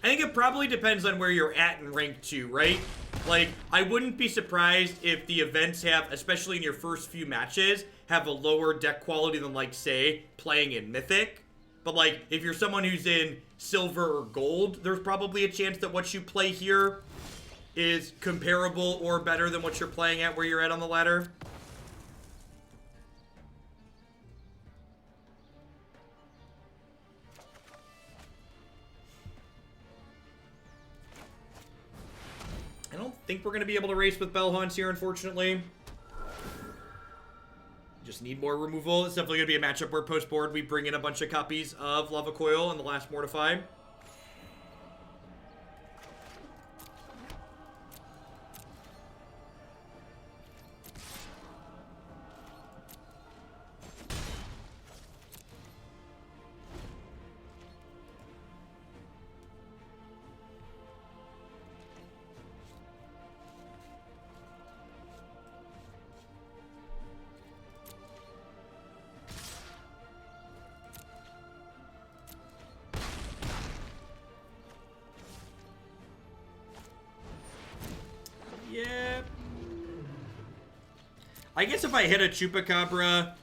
I think it probably depends on where you're at in rank 2, right? Like, I wouldn't be surprised if the events have, especially in your first few matches, have a lower deck quality than, like, say, playing in Mythic. But, like, if you're someone who's in silver or gold, there's probably a chance that what you play here is comparable or better than what you're playing at where you're at on the ladder. I don't think we're going to be able to race with Bell-Haunts here, unfortunately. Just need more removal. It's definitely going to be a matchup where post-board we bring in a bunch of copies of Lava Coil and the last Mortify. Yep. I guess if I hit a Chupacabra,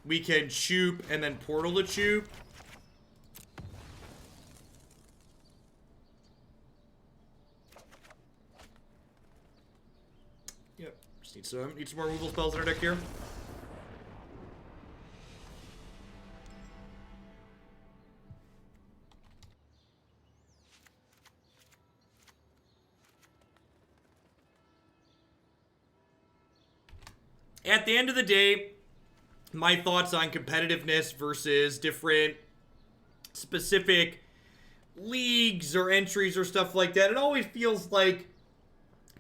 we can Chup and then portal the Chup. Yep. Just need some more removal spells in our deck here. at the end of the day, my thoughts on competitiveness versus different specific leagues or entries or stuff like that, it always feels like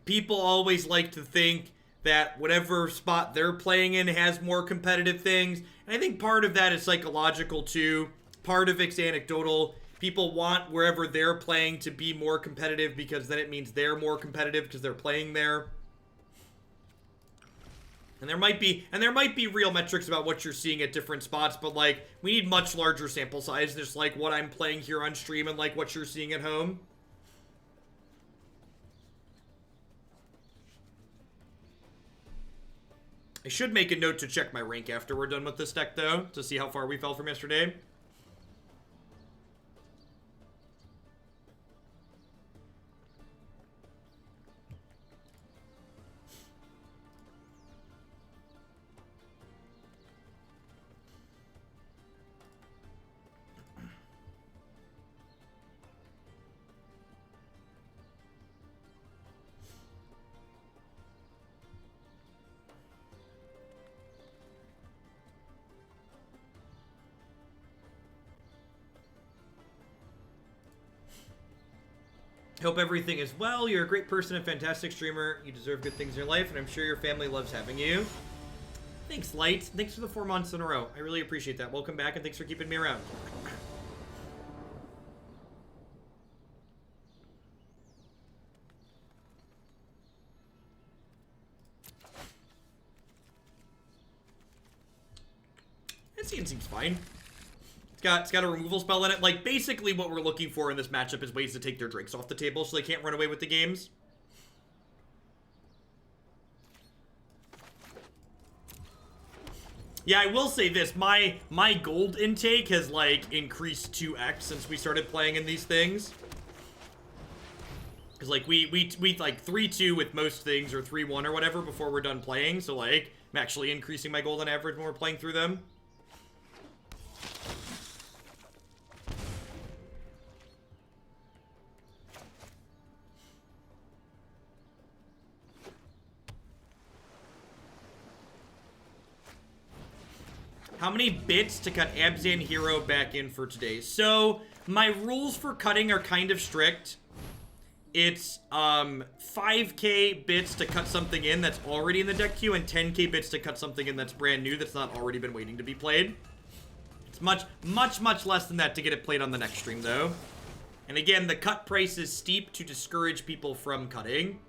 people always like to think that whatever spot they're playing in has more competitive things. And I think part of that is psychological too. Part of it's anecdotal. People want wherever they're playing to be more competitive because then it means they're more competitive because they're playing there. And there might be real metrics about what you're seeing at different spots, but like we need much larger sample size, just like what I'm playing here on stream and like what you're seeing at home. I should make a note to check my rank after we're done with this deck though, to see how far we fell from yesterday. Hope everything is well. You're a great person, a fantastic streamer. You deserve good things in your life, and I'm sure your family loves having you. Thanks, Light. Thanks for the 4 months in a row. I really appreciate that. Welcome back, and thanks for keeping me around. That scene seems fine. It's got a removal spell in it. Like, basically what we're looking for in this matchup is ways to take their drakes off the table so they can't run away with the games. Yeah, I will say this. My gold intake has, like, increased 2x since we started playing in these things. Because, like, we like, 3-2 with most things, or 3-1 or whatever before we're done playing. So, like, I'm actually increasing my gold on average when we're playing through them. How many bits to cut Abzan Hero back in for today? So, my rules for cutting are kind of strict. It's 5k bits to cut something in that's already in the deck queue, and 10k bits to cut something in that's brand new that's not already been waiting to be played. It's much less than that to get it played on the next stream, though. And again, the cut price is steep to discourage people from cutting.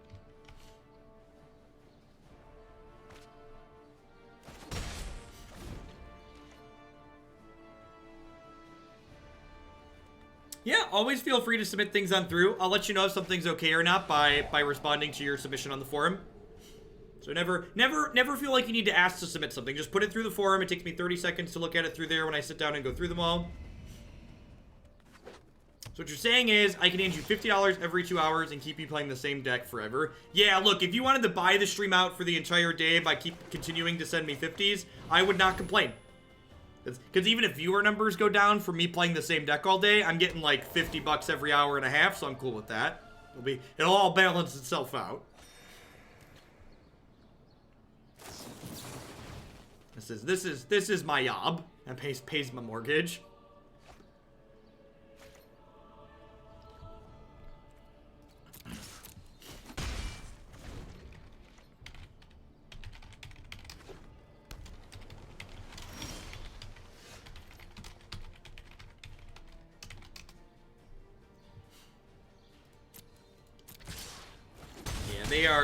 Yeah, always feel free to submit things on through. I'll let you know if something's okay or not by responding to your submission on the forum. So never feel like you need to ask to submit something. Just put it through the forum. It takes me 30 seconds to look at it through there when I sit down and go through them all. So what you're saying is, I can hand you $50 every 2 hours and keep you playing the same deck forever. Yeah, look, if you wanted to buy the stream out for the entire day by continuing to send me 50s, I would not complain. Because even if viewer numbers go down for me playing the same deck all day, I'm getting like 50 bucks every hour and a half, so I'm cool with that. It'll all balance itself out. This is my job. That pays my mortgage.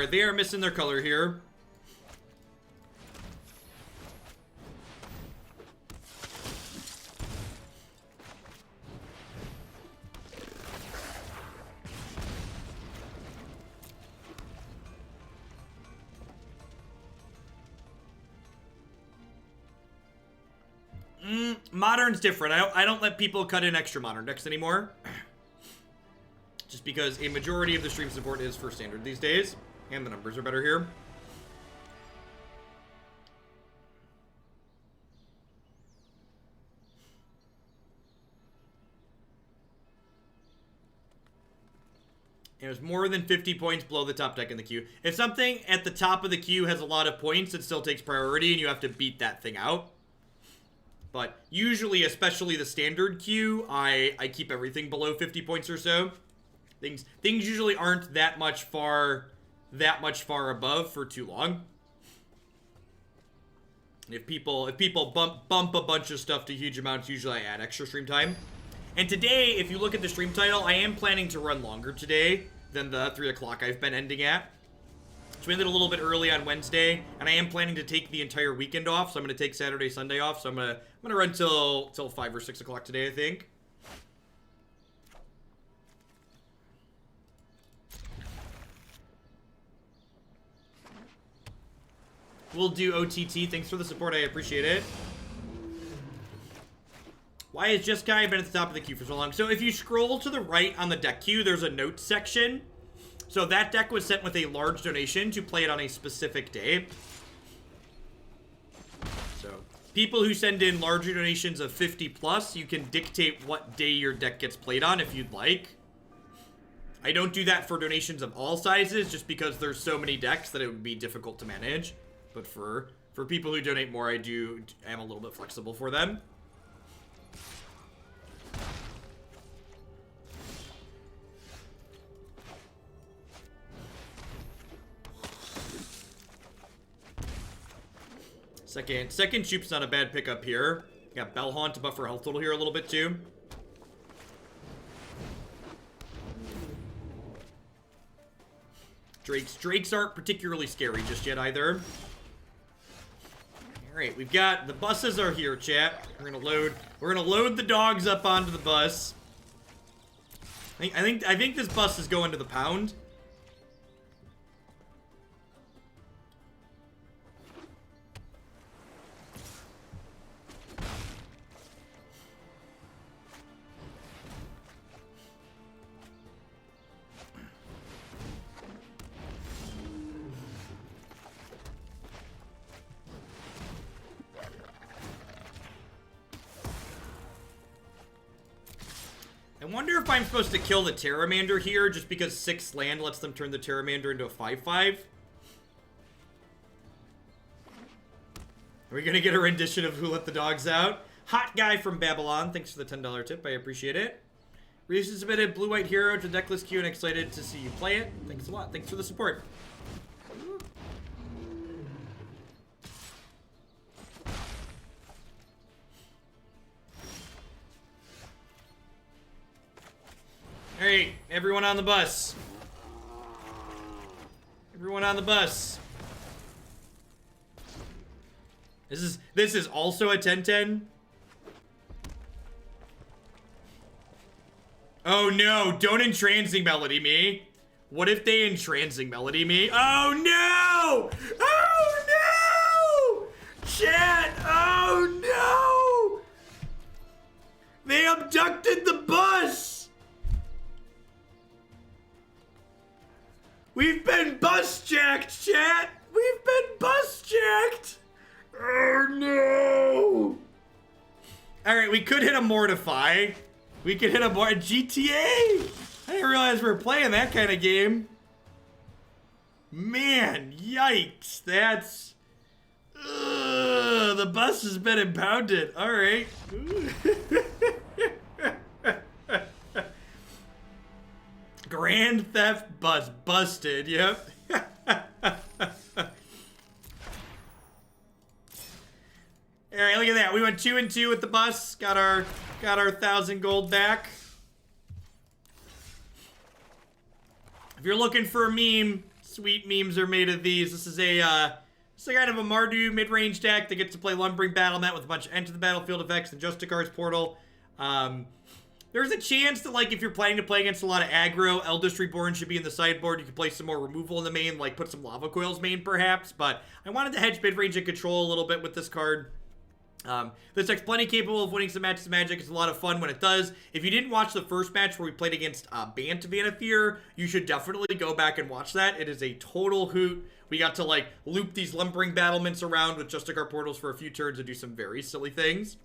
They are missing their color here. Modern's different. I don't let people cut in extra modern decks anymore. Just because a majority of the stream support is for standard these days. And the numbers are better here. It was more than 50 points below the top deck in the queue. If something at the top of the queue has a lot of points, it still takes priority, and you have to beat that thing out. But usually, especially the standard queue, I keep everything below 50 points or so. Things usually aren't that much far above for too long. If people bump a bunch of stuff to huge amounts, usually I add extra stream time. And today, if you look at the stream title, I am planning to run longer today than the 3 o'clock I've been ending at. So we ended a little bit early on Wednesday, and I am planning to take the entire weekend off. So I'm going to take Saturday, Sunday off. So I'm gonna run till 5 or 6 o'clock today, I think. We'll do OTT. Thanks for the support. I appreciate it. Why has Just Guy been at the top of the queue for so long? So if you scroll to the right on the deck queue, there's a notes section. So that deck was sent with a large donation to play it on a specific day. So people who send in larger donations of 50 plus, you can dictate what day your deck gets played on if you'd like. I don't do that for donations of all sizes just because there's so many decks that it would be difficult to manage. But for people who donate more, I am a little bit flexible for them. Second Choop's not a bad pickup here. Got Bell-Haunt to buffer health total here a little bit too. Drakes aren't particularly scary just yet either. Alright, we've got the buses are here, chat. We're gonna load the dogs up onto the bus. I think this bus is going to the pound. I wonder if I'm supposed to kill the Pteramander here just because 6 land lets them turn the Pteramander into a 5/5. Are we gonna get a rendition of Who Let the Dogs Out? Hot Guy from Babylon, thanks for the $10 tip, I appreciate it. Recently submitted Blue-White Hero to decklist queue and excited to see you play it. Thanks a lot, thanks for the support. Alright, everyone on the bus. Everyone on the bus. This is also a 10-10. Oh no, don't entrancing melody me. What if they entrancing melody me? Oh no! Oh no! Chat! Oh no! They abducted the bus! We've been bus-jacked, chat! We've been bus-jacked! Oh, no! Alright, we could hit a Mortify. We could hit a GTA! I didn't realize we were playing that kind of game. Man, yikes. That's... the bus has been impounded. Alright. Grand Theft Bus busted, yep. Alright, look at that. We went 2 and 2 with the bus. Got our 1,000 gold back. If you're looking for a meme, sweet memes are made of these. This is it's a kind of a Mardu mid-range deck that gets to play Lumbering Battlement with a bunch of enter the battlefield effects and Justiciar's Portal. There's a chance that, like, if you're planning to play against a lot of aggro, Eldest Reborn should be in the sideboard. You could play some more removal in the main, like put some Lava Coils main, perhaps. But I wanted to hedge mid-range and control a little bit with this card. This deck's plenty capable of winning some matches of Magic. It's a lot of fun when it does. If you didn't watch the first match where we played against Bant Vanafear, you should definitely go back and watch that. It is a total hoot. We got to, like, loop these Lumbering Battlements around with Justiciar Portals for a few turns and do some very silly things.